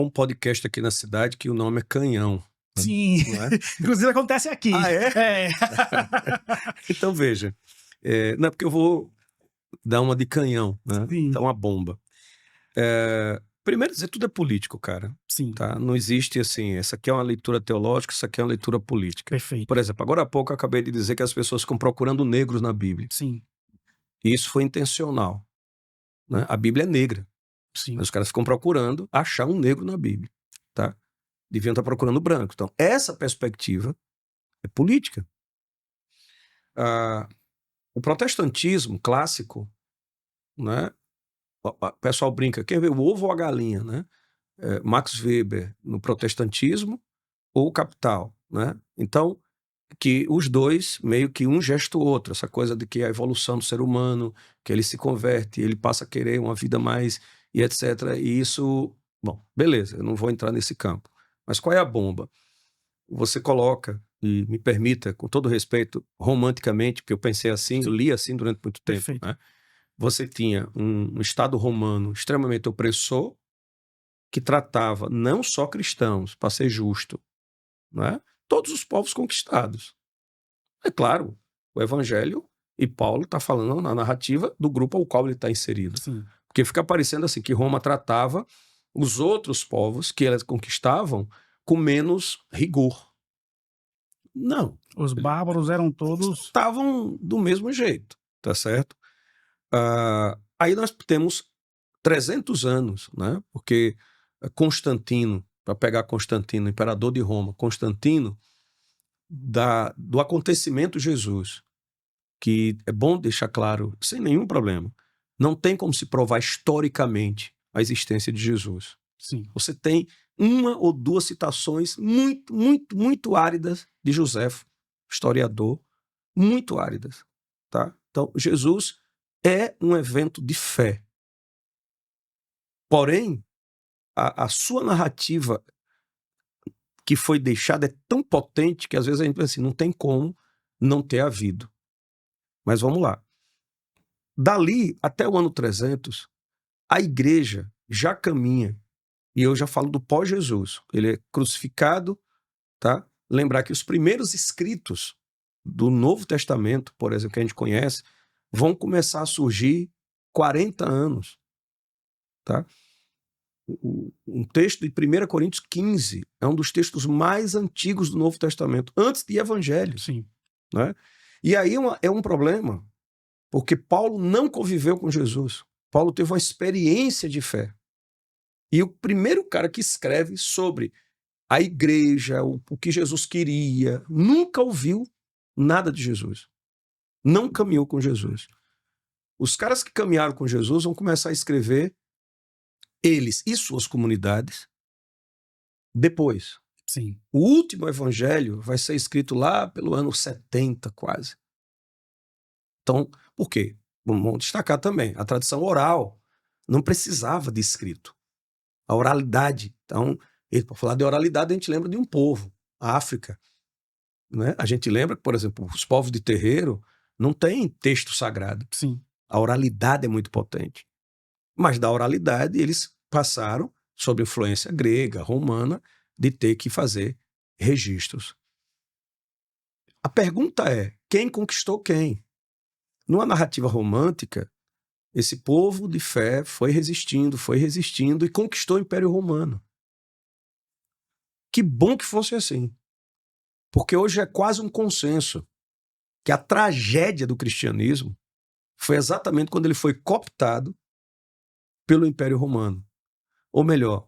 Um podcast aqui na cidade que o nome é Canhão. Sim, Não é? inclusive acontece aqui. Ah, é? É. Então veja, não é porque eu vou dar uma de canhão, né? Sim. Então uma bomba. Primeiro dizer, tudo é político, cara. Sim, Tá? Não existe assim, essa aqui é uma leitura teológica, essa aqui é uma leitura política. perfeito. Por exemplo, agora há pouco eu acabei de dizer que as pessoas ficam procurando negros na Bíblia. Sim, E isso foi intencional. Né? A Bíblia é negra. sim, Mas os caras ficam procurando achar um negro na Bíblia. Tá? Deviam estar procurando branco. Então, essa perspectiva é política. O protestantismo clássico, né? O pessoal brinca, quer ver o ovo ou a galinha, né? Max Weber no protestantismo ou o Capital, né? Então, que os dois meio que um gesta o outro, essa coisa de que a evolução do ser humano, que ele se converte, ele passa a querer uma vida mais e etc. E isso, bom, beleza, eu não vou entrar nesse campo. Mas qual é a bomba? Você coloca, e me permita, com todo respeito, romanticamente, porque eu pensei assim, eu li assim durante muito tempo, perfeito. né? Você tinha um Estado romano extremamente opressor, que tratava não só cristãos, para ser justo, né? Todos os povos conquistados. É claro, o Evangelho e Paulo está falando na narrativa do grupo ao qual ele está inserido. Sim, Porque fica parecendo assim que Roma tratava os outros povos que elas conquistavam com menos rigor. Não, os bárbaros eram todos... estavam do mesmo jeito, tá certo? Aí nós temos 300 anos, né? Porque Constantino, para pegar Constantino, imperador de Roma, Constantino, do acontecimento Jesus, que é bom deixar claro, sem nenhum problema, não tem como se provar historicamente a existência de Jesus. Sim, Você tem uma ou duas citações muito, muito, muito áridas de Joséfo, historiador, muito áridas. Tá? Então, Jesus é um evento de fé. Porém, a sua narrativa que foi deixada é tão potente que às vezes a gente pensa assim, não tem como não ter havido. Mas vamos lá. Dali até o ano 300, a igreja já caminha, e eu já falo do pós-Jesus, ele é crucificado, tá? Lembrar que os primeiros escritos do Novo Testamento, por exemplo, que a gente conhece, vão começar a surgir 40 anos, tá? Um texto de 1 Coríntios 15 é um dos textos mais antigos do Novo Testamento, antes de Evangelho. sim, Né? E aí é um problema, porque Paulo não conviveu com Jesus. Paulo teve uma experiência de fé. E o primeiro cara que escreve sobre a igreja, o que Jesus queria, nunca ouviu nada de Jesus. Não caminhou com Jesus. Os caras que caminharam com Jesus vão começar a escrever, eles e suas comunidades, depois. sim, O último evangelho vai ser escrito lá pelo ano 70, quase. Então, por quê? Vamos destacar também, a tradição oral não precisava de escrito. A oralidade. Então, para falar de oralidade, a gente lembra de um povo, a África. Né? A gente lembra que, por exemplo, os povos de terreiro não têm texto sagrado. sim, A oralidade é muito potente. Mas da oralidade, eles passaram, sob influência grega, romana, de ter que fazer registros. A pergunta é, quem conquistou quem? Numa narrativa romântica, esse povo de fé foi resistindo e conquistou o Império Romano. Que bom que fosse assim. Porque hoje é quase um consenso que a tragédia do cristianismo foi exatamente quando ele foi cooptado pelo Império Romano. Ou melhor,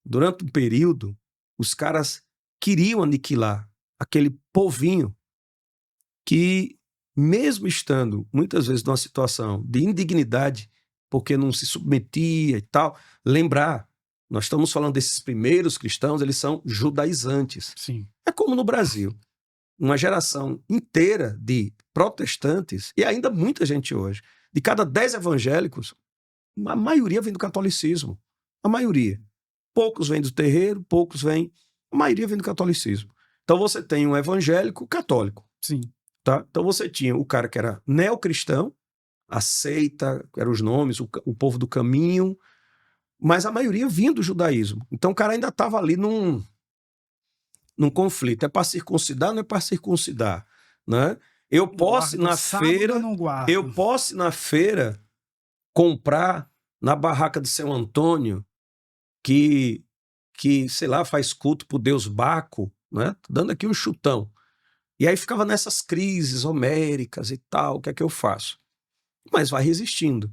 durante um período, os caras queriam aniquilar aquele povinho que, mesmo estando muitas vezes numa situação de indignidade, porque não se submetia e tal, lembrar, nós estamos falando desses primeiros cristãos, eles são judaizantes. sim, É como no Brasil. Uma geração inteira de protestantes, e ainda muita gente hoje, de cada 10 evangélicos, a maioria vem do catolicismo. A maioria. Poucos vêm do terreiro, poucos vêm... A maioria vem do catolicismo. Então você tem um evangélico católico. sim, Tá? Então você tinha o cara que era neocristão, a seita, eram os nomes, o povo do caminho, mas a maioria vinha do judaísmo. Então o cara ainda estava ali num conflito. É para circuncidar, não é para circuncidar, né? Eu posso ir Guardo na sábado ou feira, não guardo? eu posso ir na feira comprar na barraca de Seu Antônio, que sei lá, faz culto pro deus Baco, né? Tô dando aqui um chutão. E aí ficava nessas crises homéricas e tal, o que é que eu faço? Mas vai resistindo.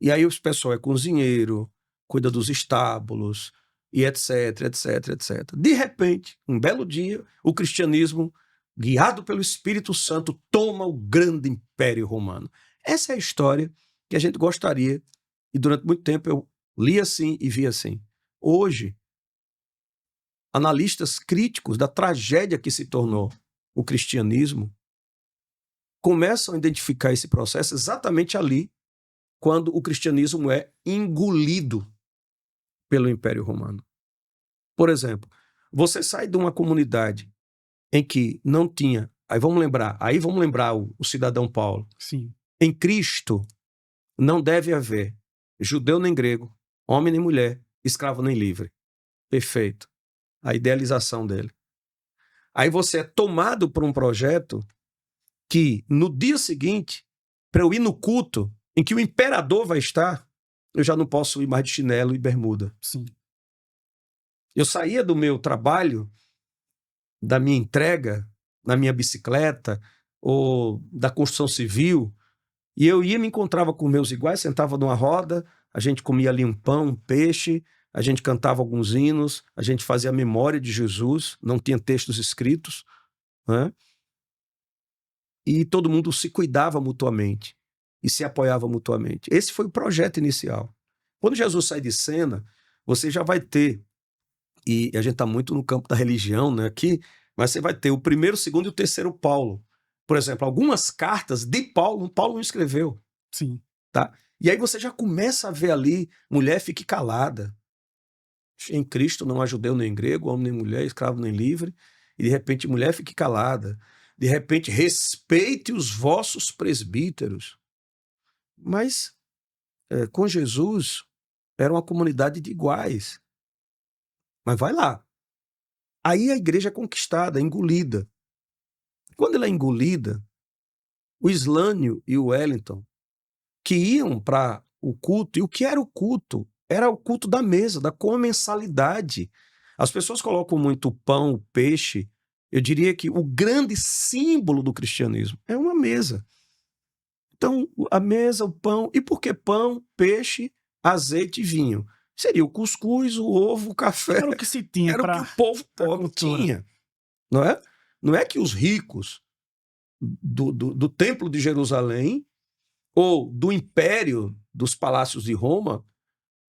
E aí o pessoal é cozinheiro, cuida dos estábulos, e etc, etc, etc. De repente, um belo dia, o cristianismo, guiado pelo Espírito Santo, toma o grande império romano. Essa é a história que a gente gostaria, e durante muito tempo eu li assim e vi assim. Hoje, analistas críticos da tragédia que se tornou o cristianismo começam a identificar esse processo exatamente ali, quando o cristianismo é engolido pelo Império Romano. Por exemplo, você sai de uma comunidade em que não tinha, aí vamos lembrar o cidadão Paulo. Sim. Em Cristo não deve haver judeu nem grego, homem nem mulher, escravo nem livre. Perfeito. A idealização dele. Aí você é tomado por um projeto que no dia seguinte, para eu ir no culto em que o imperador vai estar, eu já não posso ir mais de chinelo e bermuda. Sim. Eu saía do meu trabalho, da minha entrega, na minha bicicleta, ou da construção civil, e eu ia me encontrava com meus iguais, sentava numa roda, a gente comia ali um pão, um peixe, a gente cantava alguns hinos, a gente fazia a memória de Jesus, não tinha textos escritos, né? E todo mundo se cuidava mutuamente e se apoiava mutuamente. Esse foi o projeto inicial. Quando Jesus sai de cena, você já vai ter, e a gente está muito no campo da religião, né, aqui, mas você vai ter o primeiro, o segundo e o terceiro Paulo. Por exemplo, algumas cartas de Paulo não escreveu. Sim. Tá? E aí você já começa a ver ali, mulher fique calada. Em Cristo não há judeu nem grego, homem nem mulher, escravo nem livre. E de repente, mulher fique calada. De repente, respeite os vossos presbíteros. Mas com Jesus, era uma comunidade de iguais. Mas vai lá. Aí a igreja é conquistada, é engolida. Quando ela é engolida, o Islânio e o Wellington, que iam para o culto, e o que era o culto? Era o culto da mesa, da comensalidade. As pessoas colocam muito o pão, o peixe. Eu diria que o grande símbolo do cristianismo é uma mesa. Então, a mesa, o pão. E por que pão, peixe, azeite e vinho? Seria o cuscuz, o ovo, o café. Era o que se tinha Era o que para o povo pobre tinha. Não é? Não é que os ricos do Templo de Jerusalém ou do império dos palácios de Roma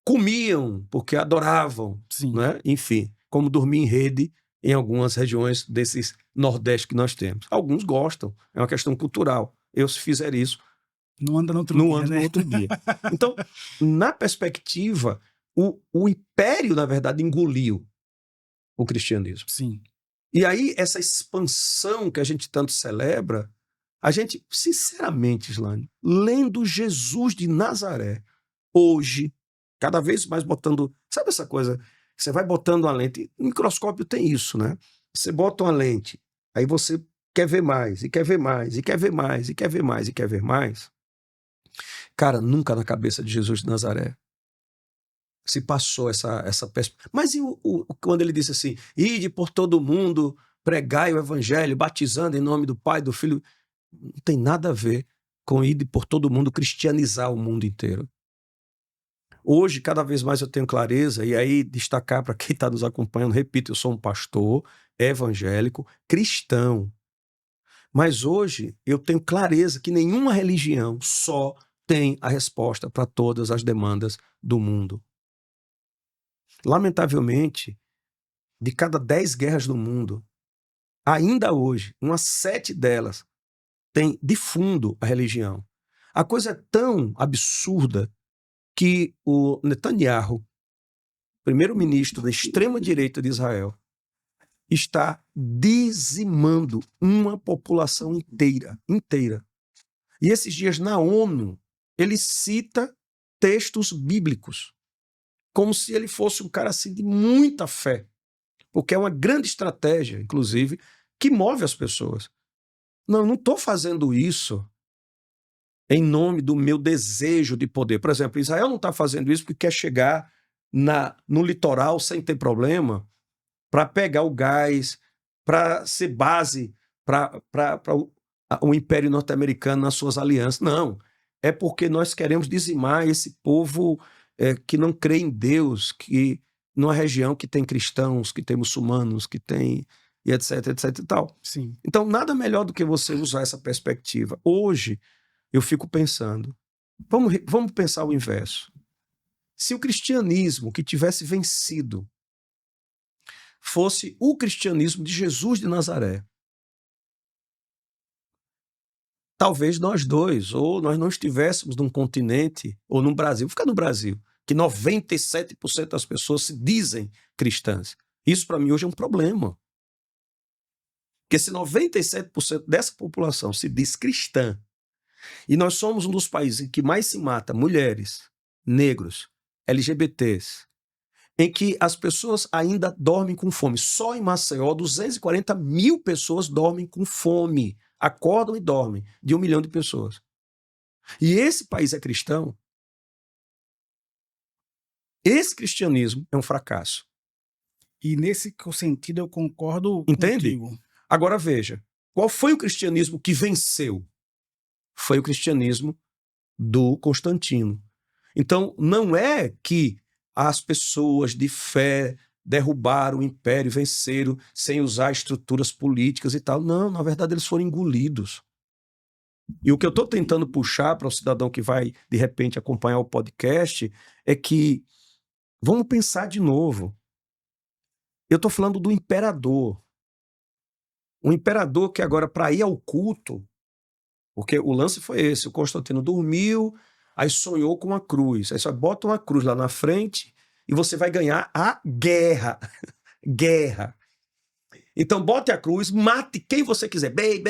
comiam porque adoravam, Sim. né? Enfim, como dormir em rede em algumas regiões desses Nordeste que nós temos. Alguns gostam, é uma questão cultural. Eu, se fizer isso, Não anda no outro não dia, ando né? no outro dia. Então, na perspectiva, o império, na verdade, engoliu o cristianismo. Sim. E aí, essa expansão que a gente tanto celebra, a gente, sinceramente, Islane, lendo Jesus de Nazaré, hoje, cada vez mais botando... Sabe essa coisa? Você vai botando a lente... O microscópio tem isso, né? Você bota uma lente, aí você quer ver mais, e quer ver mais, e quer ver mais, e quer ver mais, e quer ver mais. Cara, nunca na cabeça de Jesus de Nazaré se passou essa perspectiva. Mas e quando ele disse assim, ide por todo mundo, pregai o evangelho, batizando em nome do Pai, do Filho, não tem nada a ver com ide por todo mundo, cristianizar o mundo inteiro. Hoje, cada vez mais eu tenho clareza, e aí destacar para quem está nos acompanhando, repito, eu sou um pastor evangélico, cristão. Mas hoje eu tenho clareza que nenhuma religião só tem a resposta para todas as demandas do mundo. Lamentavelmente, de cada 10 guerras do mundo, ainda hoje, umas 7 delas têm de fundo a religião. A coisa é tão absurda que o Netanyahu, primeiro-ministro da extrema-direita de Israel, está dizimando uma população inteira. E esses dias na ONU, ele cita textos bíblicos como se ele fosse um cara assim de muita fé, porque é uma grande estratégia, inclusive, que move as pessoas. Não, eu não estou fazendo isso em nome do meu desejo de poder. Por exemplo, Israel não está fazendo isso porque quer chegar no litoral sem ter problema, para pegar o gás, para ser base para o Império Norte-Americano nas suas alianças. Não, é porque nós queremos dizimar esse povo que não crê em Deus, que numa região que tem cristãos, que tem muçulmanos, que tem e etc, etc e tal. Sim. Então, nada melhor do que você usar essa perspectiva. Hoje, eu fico pensando, vamos pensar o inverso. Se o cristianismo que tivesse vencido fosse o cristianismo de Jesus de Nazaré, talvez nós dois, ou nós não estivéssemos num continente, ou no Brasil, fica no Brasil, que 97% das pessoas se dizem cristãs. Isso para mim hoje é um problema. Porque se 97% dessa população se diz cristã, e nós somos um dos países em que mais se mata mulheres, negros, LGBTs, em que as pessoas ainda dormem com fome. Só em Maceió, 240 mil pessoas dormem com fome. Acordam e dormem, de 1 milhão de pessoas. E esse país é cristão. Esse cristianismo é um fracasso. E nesse sentido eu concordo Entende? contigo. Agora veja, qual foi o cristianismo que venceu? Foi o cristianismo do Constantino. Então, não é que as pessoas de fé derrubaram o império, venceram sem usar estruturas políticas e tal. Não, na verdade eles foram engolidos. E o que eu estou tentando puxar para o cidadão que vai, de repente, acompanhar o podcast é que vamos pensar de novo. Eu estou falando do imperador. Um imperador que agora, para ir ao culto, porque o lance foi esse, o Constantino dormiu, aí sonhou com uma cruz. Aí só bota uma cruz lá na frente e você vai ganhar a guerra. Guerra. Então bote a cruz, mate quem você quiser. Bem.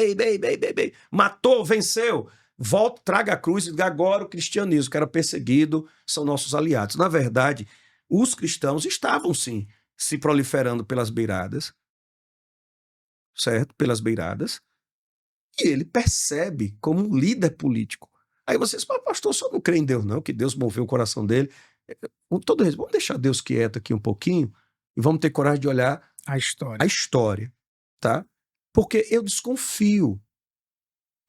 Matou, venceu. Volta, traga a cruz e diga agora o cristianismo, que era perseguido, são nossos aliados. Na verdade, os cristãos estavam, sim, se proliferando pelas beiradas, certo? Pelas beiradas. E ele percebe como um líder político. Aí vocês falam, pastor, só não crê em Deus não, que Deus moveu o coração dele. Com todo respeito, vamos deixar Deus quieto aqui um pouquinho e vamos ter coragem de olhar A história. a história, tá? Porque eu desconfio.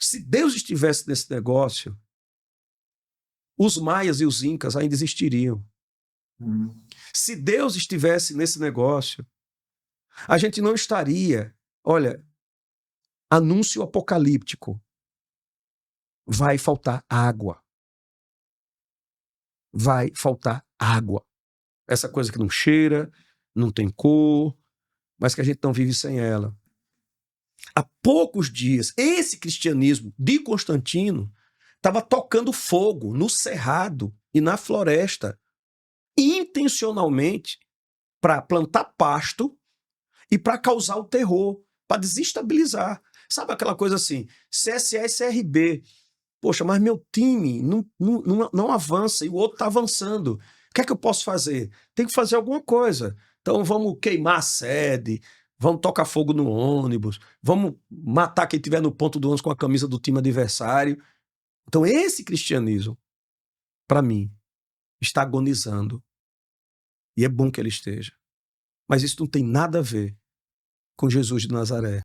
Se Deus estivesse nesse negócio, os maias e os incas ainda existiriam. Se Deus estivesse nesse negócio, a gente não estaria, olha, anúncio apocalíptico. Vai faltar água. Vai faltar água. Essa coisa que não cheira, não tem cor, mas que a gente não vive sem ela. Há poucos dias, esse cristianismo de Constantino estava tocando fogo no cerrado e na floresta, intencionalmente, para plantar pasto e para causar o terror, para desestabilizar. Sabe aquela coisa assim, CSE e CRB, poxa, mas meu time não avança e o outro está avançando. O que é que eu posso fazer? Tem que fazer alguma coisa. Então vamos queimar a sede, vamos tocar fogo no ônibus, vamos matar quem estiver no ponto do ônibus com a camisa do time adversário. Então esse cristianismo, para mim, está agonizando. E é bom que ele esteja. Mas isso não tem nada a ver com Jesus de Nazaré.